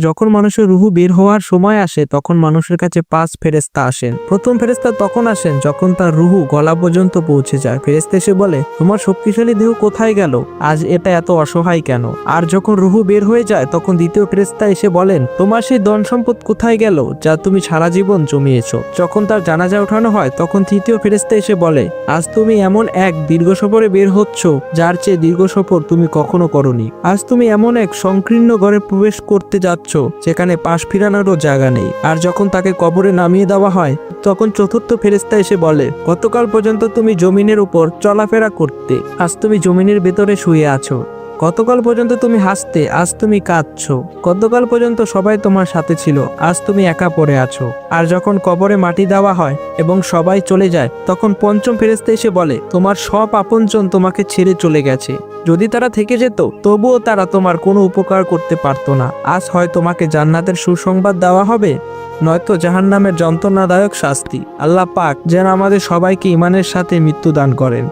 যখন মানুষের রুহু বের হওয়ার সময় আসে তখন মানুষের কাছে 5 ফেরেশতা আসেন। প্রথম ফেরেশতা তখন আসেন যখন তার রুহু গলা পর্যন্ত পৌঁছে যায়। ফেরেশতা এসে বলে, তোমার শক্তিশালী দেহ কোথায় গেল? আজ এটা এত অসহায় কেন? আর যখন রুহু বের হয়ে যায় তখন দ্বিতীয় ফেরেশতা এসে বলেন, তোমার সেই ধন সম্পদ কোথায় গেল যা তুমি সারা জীবন জমিয়েছো? যখন তার জানাজা ওঠানো হয় তখন তৃতীয় ফেরেশতা এসে বলে, আজ তুমি এমন এক দীর্ঘ সফরে বের হচ্ছ যার চেয়ে দীর্ঘ সফর তুমি কখনো করনি। আজ তুমি এমন এক সংকীর্ণ ঘরে প্রবেশ করতে যাচ্ছ যেখানে পাশ ফিরানোরও জায়গা নেই। আর যখন তাকে কবরে নামিয়ে দেওয়া হয় তখন চতুর্থ ফেরেশতা এসে বলে, গতকাল পর্যন্ত তুমি জমিনের উপর চলাফেরা করতে, আজ তুমি জমিনের ভেতরে শুয়ে আছো। গতকাল পর্যন্ত তুমি হাসতে, আজ তুমি কাঁদছো। গতকাল পর্যন্ত সবাই তোমার সাথে ছিল, আজ তুমি একা পড়ে আছো। আর যখন কবরে মাটি দেওয়া হয় এবং সবাই চলে যায় তখন পঞ্চম ফেরেশতা এসে বলে, তোমার সব আপনজন তোমাকে ছেড়ে চলে গেছে। যদি তারা থেকে যেত তবুও তারা তোমার কোনো উপকার করতে পারতো না। আজ হয় তোমাকে জান্নাতের সুসংবাদ দেওয়া হবে, নয়তো জাহান্নামের যন্ত্রণাদায়ক শাস্তি। আল্লাহ পাক যেন আমাদের সবাইকে ঈমানের সাথে মৃত্যু দান করেন।